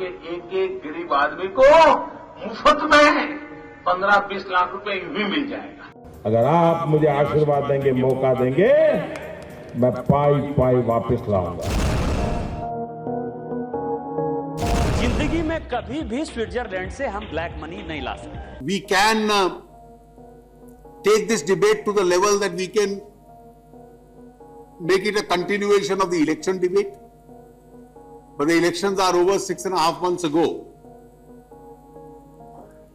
के एक एक गरीब आदमी को मुफ्त में 15-20 लाख रुपए यूं ही मिल जाएगा। अगर आप मुझे आशीर्वाद देंगे, मौका देंगे, मैं पाई पाई वापस लाऊंगा। जिंदगी में कभी भी स्विट्जरलैंड से हम ब्लैक मनी नहीं ला सकते। We can take this debate to the level that we can make it a continuation of the election debate. But the elections are over 6.5 months ago.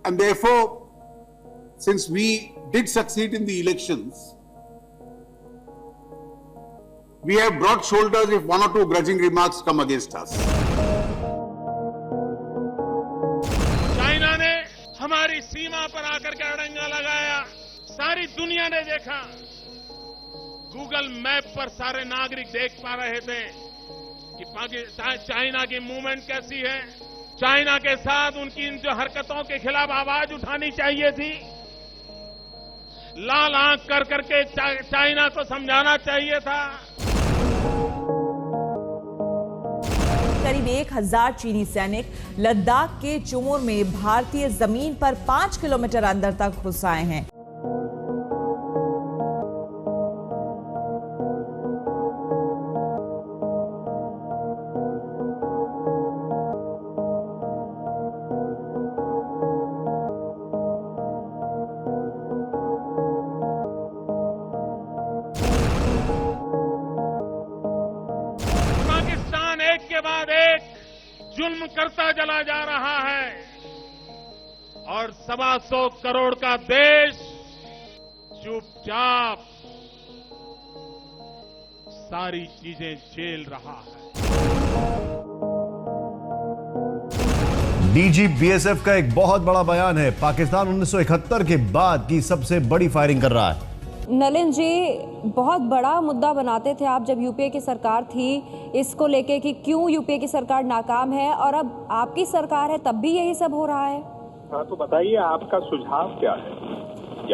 And therefore, since we did succeed in the elections, we have broad shoulders if one or two grudging remarks come against us. China ने हमारी सीमा पर आकर के अड़ंगा लगाया, सारी दुनिया ने देखा। गूगल मैप पर सारे नागरिक देख पा रहे थे कि पाकिस्तान चाइना की मूवमेंट कैसी है। चाइना के साथ उनकी इन जो हरकतों के खिलाफ आवाज उठानी चाहिए थी। लाल आंख कर करके चाइना को समझाना चाहिए था। करीब 1000 चीनी सैनिक लद्दाख के चुमोर में भारतीय जमीन पर 5 किलोमीटर अंदर तक घुस आए हैं। के बाद एक जुल्म करता चला जा रहा है और 125 करोड़ का देश चुपचाप सारी चीजें झेल रहा है। डीजी बीएसएफ का एक बहुत बड़ा बयान है। पाकिस्तान 1971 के बाद की सबसे बड़ी फायरिंग कर रहा है। नलिन जी, बहुत बड़ा मुद्दा बनाते थे आप जब यूपीए की सरकार थी इसको लेके कि क्यों यूपीए की सरकार नाकाम है, और अब आपकी सरकार है तब भी यही सब हो रहा है। हाँ, तो बताइए आपका सुझाव क्या है?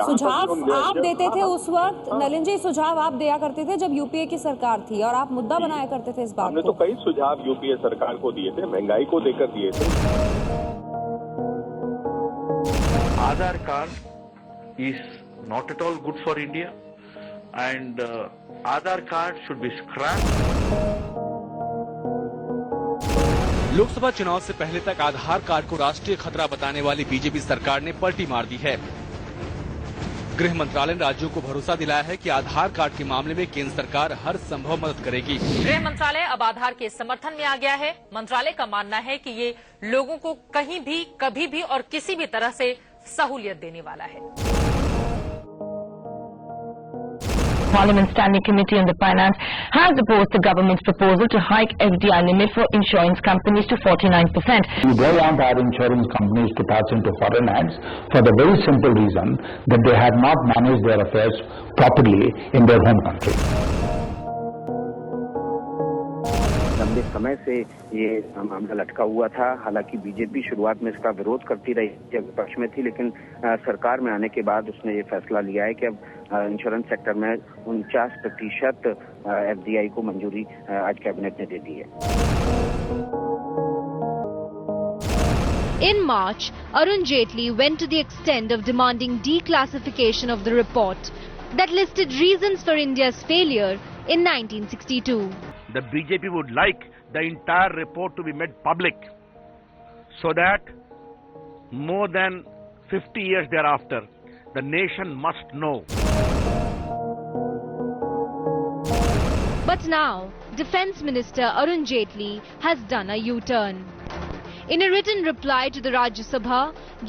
सुझाव आप देते थे उस वक्त। नलिन जी, सुझाव आप दिया करते थे जब यूपीए की सरकार थी और आप मुद्दा बनाया करते थे इस बात को। हमने तो कई सुझाव यूपीए सरकार को दिए थे, महंगाई को लेकर दिए थे। Aadhaar card is not at all good for India and Aadhaar card should be scrapped. Lok Sabha चुनाव से पहले तक आधार कार्ड को राष्ट्रीय खतरा बताने वाली बीजेपी सरकार ने पलटी मार दी है। गृह मंत्रालय ने राज्यों को भरोसा दिलाया है कि आधार कार्ड के मामले में केंद्र सरकार हर संभव मदद करेगी। गृह मंत्रालय अब आधार के समर्थन में आ गया है। मंत्रालय का मानना है कि ये लोगों को कहीं भी, कभी भी और किसी भी तरह से सहूलियत देने वाला है। Parliament Standing Committee on the Finance has opposed the government's proposal to hike FDI limit for insurance companies to 49%. We don't want our insurance companies to pass into foreign hands for the very simple reason that they have not managed their affairs properly in their home country. लंबे समय से ये मामला लटका हुआ था। हालांकि BJP शुरुआत में इसका विरोध करती रही, जब विपक्ष में थी, लेकिन सरकार में आने के बाद उसने ये फैसला लिया है कि अब इंश्योरेंस सेक्टर में 49% एफडीआई को मंजूरी आज कैबिनेट ने दे दी है। In March, Arun Jaitley went to the extent of demanding declassification of the report that listed reasons for India's failure in 1962. The BJP would like the entire report to be made public so that more than 50 years thereafter, the nation must know. But now, Defence Minister Arun Jaitley has done a U-turn. In a written reply to the Rajya Sabha,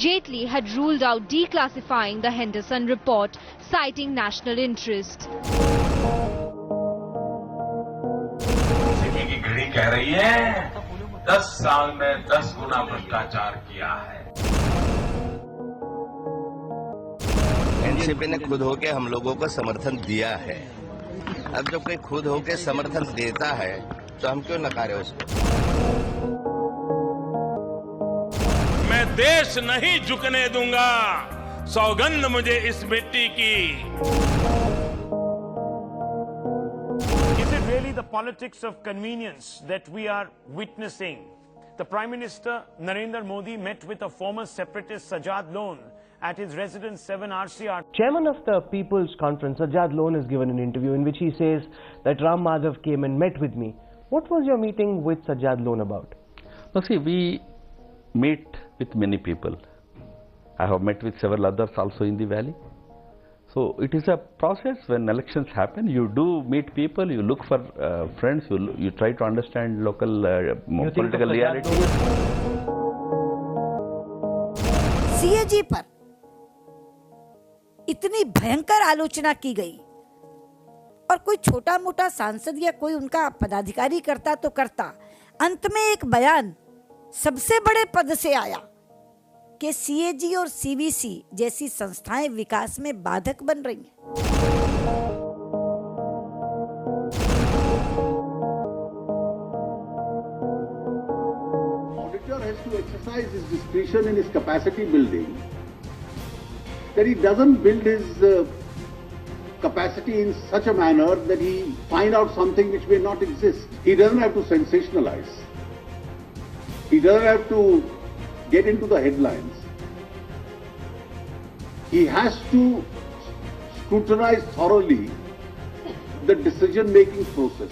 Jaitley had ruled out declassifying the Henderson report, citing national interest. की घड़ी कह रही है 10 साल में 10 गुना भ्रष्टाचार किया है। एनसीपी ने खुद होके हम लोगों को समर्थन दिया है। अब जब कोई खुद होके समर्थन देता है तो हम क्यों नकारे उसको? मैं देश नहीं झुकने दूंगा, सौगंध मुझे इस मिट्टी की। Is it really the politics of convenience that we are witnessing the Prime Minister Narendra Modi met with a former separatist Sajad Lone at his residence 7 RCR. Chairman of the People's Conference, Sajad Lone, has given an interview in which he says that Ram Madhav came and met with me. What was your meeting with Sajad Lone about? Well, see, we meet with many people. I have met with several others also in the valley. So it is a process. When elections happen, you do meet people, you look for friends, you try to understand local political reality. CAG पर इतनी भयंकर आलोचना की गई और कोई छोटा मोटा सांसद या कोई उनका पदाधिकारी करता तो करता, अंत में एक बयान सबसे बड़े पद से आया कि सीएजी और सीवीसी जैसी संस्थाएं विकास में बाधक बन रही हैं। Auditor has to exercise his discretion in his capacity building, that he doesn't build his capacity in such a manner that he find out something which may not exist. He doesn't have to sensationalize. He doesn't have to get into the headlines. He has to scrutinize thoroughly the decision-making process.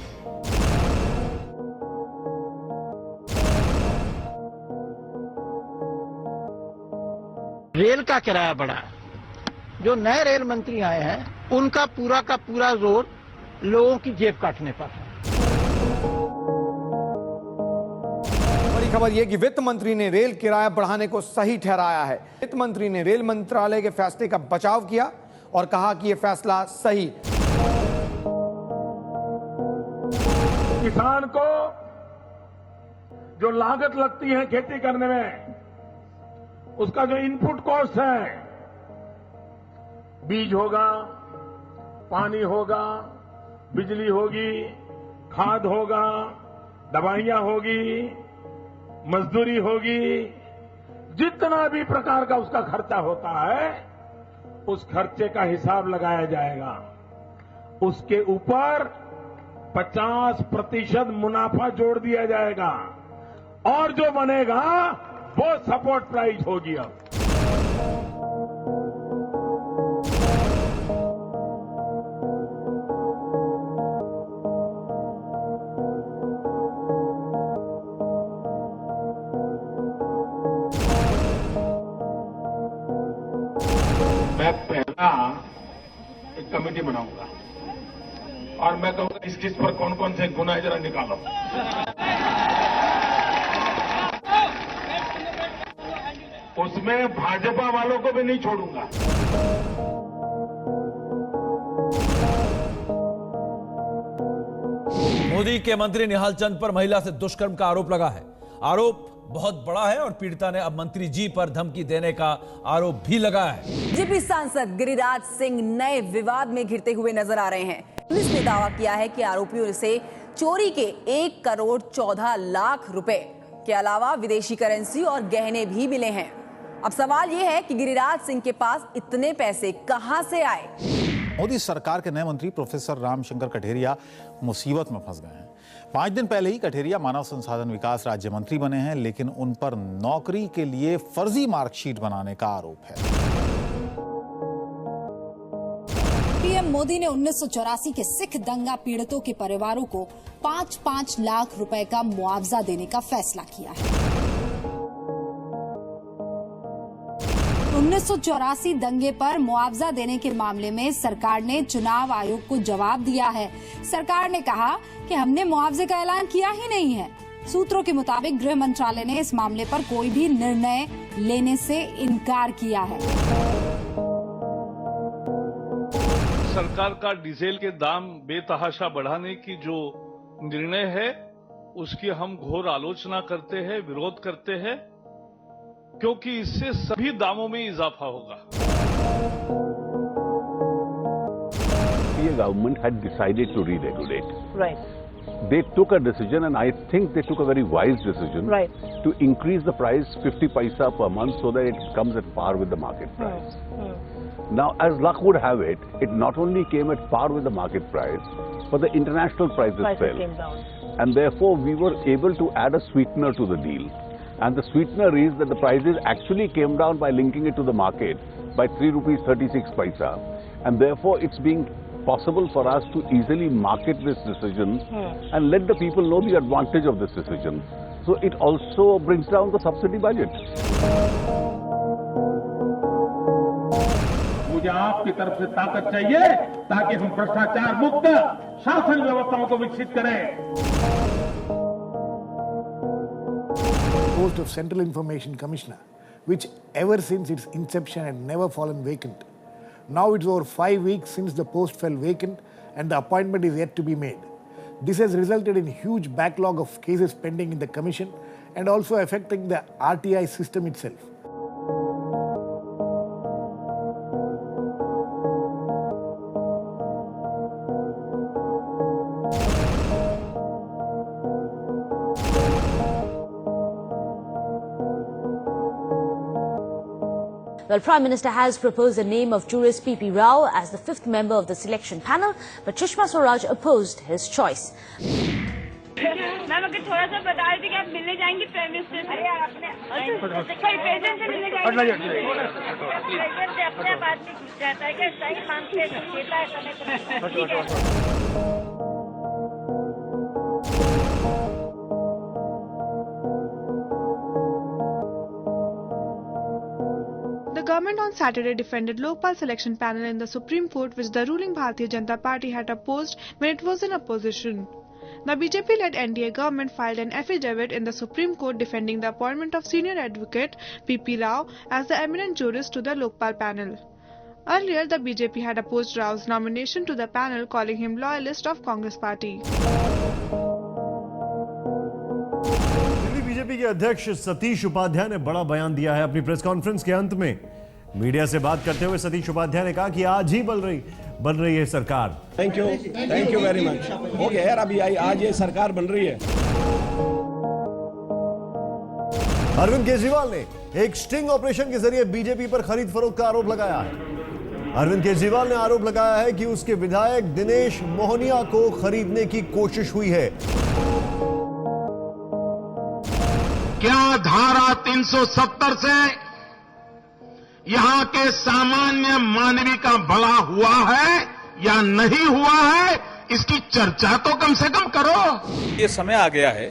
Rail का किराया बढ़ा, जो नए rail मंत्री आए हैं उनका पूरा का पूरा जोर लोगों की जेब काटने पर है। बड़ी खबर यह कि वित्त मंत्री ने रेल किराया बढ़ाने को सही ठहराया है। वित्त मंत्री ने रेल मंत्रालय के फैसले का बचाव किया और कहा कि यह फैसला सही। किसान को जो लागत लगती है खेती करने में, उसका जो इनपुट कॉस्ट है, बीज होगा, पानी होगा, बिजली होगी, खाद होगा, दवाइयां होगी, मजदूरी होगी, जितना भी प्रकार का उसका खर्चा होता है, उस खर्चे का हिसाब लगाया जाएगा। उसके ऊपर 50% मुनाफा जोड़ दिया जाएगा और जो बनेगा वो सपोर्ट प्राइस होगी। अब मैं पहला एक कमेटी बनाऊंगा और मैं कहूंगा इस किस पर कौन कौन से गुना है जरा निकालो। उसमें भाजपा वालों को भी नहीं छोड़ूंगा। मोदी के मंत्री निहाल चंद पर महिला से दुष्कर्म का आरोप लगा है। आरोप बहुत बड़ा है और पीड़िता ने अब मंत्री जी पर धमकी देने का आरोप भी लगाया है। बीजेपी सांसद गिरिराज सिंह नए विवाद में घिरते हुए नजर आ रहे हैं। पुलिस ने दावा किया है कि आरोपियों से चोरी के 1 करोड़ 14 लाख रुपए के अलावा विदेशी करेंसी और गहने भी मिले हैं। अब सवाल यह है कि गिरिराज सिंह के पास इतने पैसे कहां से आए। मोदी सरकार के नए मंत्री प्रोफेसर रामशंकर कठेरिया मुसीबत में फंस गए हैं। 5 दिन पहले ही कठेरिया मानव संसाधन विकास राज्य मंत्री बने हैं, लेकिन उन पर नौकरी के लिए फर्जी मार्कशीट बनाने का आरोप है। पीएम मोदी ने 1984 के सिख दंगा पीड़ितों के परिवारों को 5-5 लाख रुपए का मुआवजा देने का फैसला किया है। 1984 दंगे पर मुआवजा देने के मामले में सरकार ने चुनाव आयोग को जवाब दिया है। सरकार ने कहा कि हमने मुआवजे का ऐलान किया ही नहीं है। सूत्रों के मुताबिक गृह मंत्रालय ने इस मामले पर कोई भी निर्णय लेने से इनकार किया है। सरकार का डीजल के दाम बेतहाशा बढ़ाने की जो निर्णय है, उसकी हम घोर आलोचना करते हैं, विरोध करते हैं, क्योंकि इससे सभी दामों में इजाफा होगा। The government had decided to re-regulate. Right. They took a decision, and I think they took a very wise decision, Right. to increase the price 50 paisa per month so that it comes at par with the market price. Now, as luck would have it, it not only came at par with the market price, but the international prices Prices fell. came down. and therefore we were able to add a sweetener to the deal. And the sweetener is that the prices actually came down by linking it to the market by 3.36 rupees. And therefore it's being possible for us to easily market this decision and let the people know the advantage of this decision. So it also brings down the subsidy budget. मुझे आपकी तरफ से ताकत चाहिए ताकि हम भ्रष्टाचार मुक्त शासन व्यवस्थाओं को विकसित करें। Post of Central Information Commissioner, which ever since its inception had never fallen vacant. Now it's over 5 weeks since the post fell vacant and the appointment is yet to be made. This has resulted in a huge backlog of cases pending in the commission and also affecting the RTI system itself. Well, Prime Minister has proposed the name of tourist P.P. Rao as the 5th member of the selection panel, but Sushma Swaraj opposed his choice. Ma'am अगर थोड़ा सा बता दें कि आप मिलने जाएंगी prime minister से? अरे आपने कोई प्रेसिडेंट से मिलने जाएंगे? प्रेसिडेंट से अपने बात में घुस जाता है क्या? सही काम से देता है समय ठीक है। The government on Saturday defended Lokpal selection panel in the Supreme Court, which the ruling Bharatiya Janata Party had opposed when it was in opposition. The BJP-led NDA government filed an affidavit in the Supreme Court defending the appointment of senior advocate P.P. Rao as the eminent jurist to the Lokpal panel. Earlier, the BJP had opposed Rao's nomination to the panel, calling him loyalist of Congress party. BJP के अध्यक्ष सतीश उपाध्याय ने बड़ा बयान दिया है। अपनी press conference के अंत में मीडिया से बात करते हुए सतीश उपाध्याय ने कहा कि आज ही बन रही है सरकार। Thank you very much. हो गया यार, अभी आज ये सरकार बन रही है। अरविंद केजरीवाल ने एक स्टिंग ऑपरेशन के जरिए बीजेपी पर खरीद फरोख्त का आरोप लगाया है। अरविंद केजरीवाल ने आरोप लगाया है कि उसके विधायक दिनेश मोहनिया को खरीदने की कोशिश हुई है। क्या धारा 370 से यहां के सामान्य मानवी का भला हुआ है या नहीं हुआ है, इसकी चर्चा तो कम से कम करो। ये समय आ गया है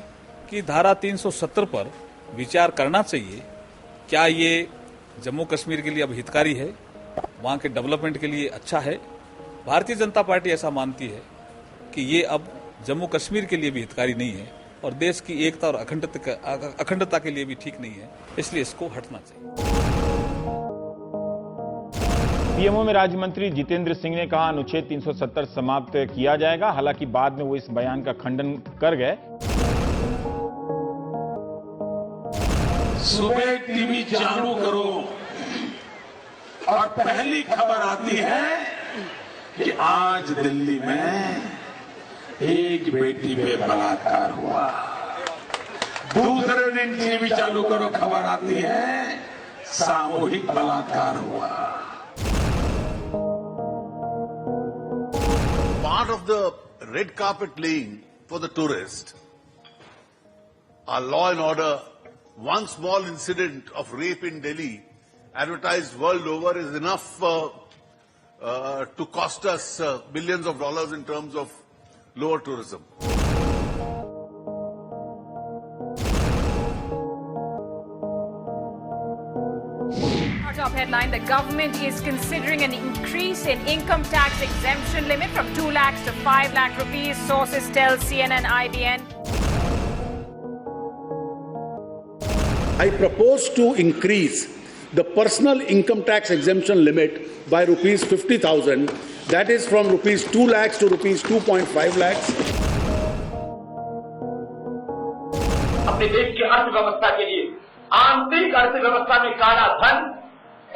कि धारा 370 पर विचार करना चाहिए। क्या ये जम्मू कश्मीर के लिए अब हितकारी है, वहां के डेवलपमेंट के लिए अच्छा है? भारतीय जनता पार्टी ऐसा मानती है कि ये अब जम्मू कश्मीर के लिए भी हितकारी नहीं है और देश की एकता और अखंडता के लिए भी ठीक नहीं है, इसलिए इसको हटना चाहिए। पीएमओ में राज्य मंत्री जितेंद्र सिंह ने कहा अनुच्छेद 370 समाप्त किया जाएगा। हालांकि बाद में वो इस बयान का खंडन कर गए। सुबह टीवी चालू करो और पहली खबर आती है कि आज दिल्ली में एक बेटी पे बलात्कार हुआ। दूसरे दिन टीवी चालू करो, खबर आती है सामूहिक बलात्कार हुआ। Part of the red carpet laying for the tourist, our law and order, one small incident of rape in Delhi, advertised world over, is enough to cost us billions of dollars in terms of lower tourism. Our top headline, the government is considering an increase in income tax exemption limit from 2 lakhs to 5 lakh rupees, sources tell CNN IBN. I propose to increase the personal income tax exemption limit by rupees 50,000, that is from rupees 2 lakhs to rupees 2.5 lakhs. अपने देश की अर्थव्यवस्था के लिए, आंतरिक अर्थव्यवस्था में काला धन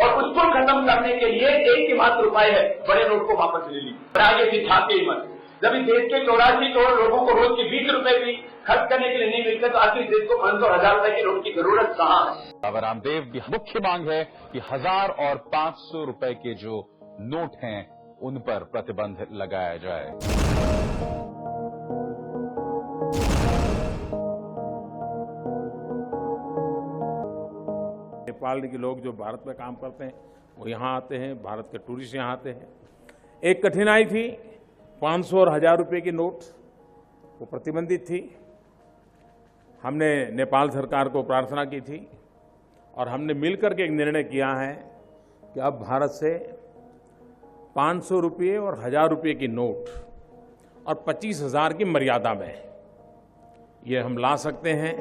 और उसको खत्म करने के लिए एक ही मात्र उपाय है, बड़े नोट को वापस ले ली। आगे से झांके मत। जब इस देश के 84 करोड़ लोगों को रोज के 20 रुपए भी खर्च करने के लिए नहीं मिलते तो आखिर देश को 500 हजार रुपए के नोट की जरूरत कहाँ है? बाबा रामदेव की मुख्य मांग है कि 1000 और 500 रुपए के जो नोट हैं उन पर प्रतिबंध लगाया जाए। नेपाल के लोग जो भारत में काम करते हैं वो यहाँ आते हैं, भारत के टूरिस्ट यहाँ आते हैं। एक कठिनाई थी, 500 और 1000 रुपये की नोट वो प्रतिबंधित थी। हमने नेपाल सरकार को प्रार्थना की थी और हमने मिलकर के एक निर्णय किया है कि अब भारत से 500 रुपये और 1000 रुपये की नोट और 25,000 की मर्यादा में ये हम ला सकते हैं।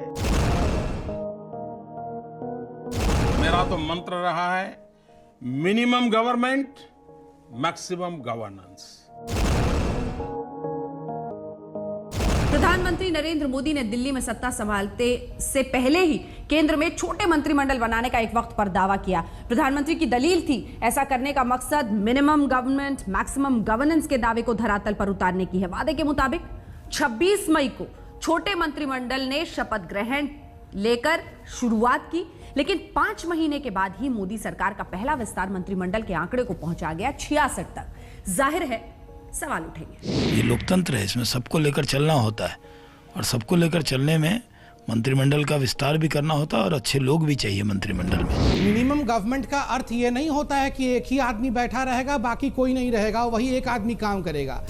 मेरा तो मंत्र रहा है, मिनिमम गवर्नमेंट मैक्सिमम गवर्नेंस। प्रधानमंत्री नरेंद्र मोदी ने दिल्ली में सत्ता संभालते से पहले ही केंद्र में छोटे मंत्रिमंडल बनाने का एक वक्त पर दावा किया। प्रधानमंत्री की दलील थी, ऐसा करने का मकसद मिनिमम गवर्नमेंट मैक्सिमम गवर्नेंस के दावे को धरातल पर उतारने की है। वादे के मुताबिक 26 मई को छोटे मंत्रिमंडल ने शपथ ग्रहण लेकर शुरुआत की, लेकिन 5 महीने के बाद ही मोदी सरकार का पहला विस्तार मंत्रिमंडल के आंकड़े को पहुंचा गया 66 तक। जाहिर है सवाल उठेंगे। ये लोकतंत्र है, इसमें सबको लेकर चलना होता है और सबको लेकर चलने में मंत्रिमंडल का विस्तार भी करना होता है और अच्छे लोग भी चाहिए मंत्रिमंडल में। मिनिमम गवर्नमेंट का अर्थ ये नहीं होता है कि एक ही आदमी बैठा रहेगा, बाकी कोई नहीं रहेगा, वही एक आदमी काम करेगा।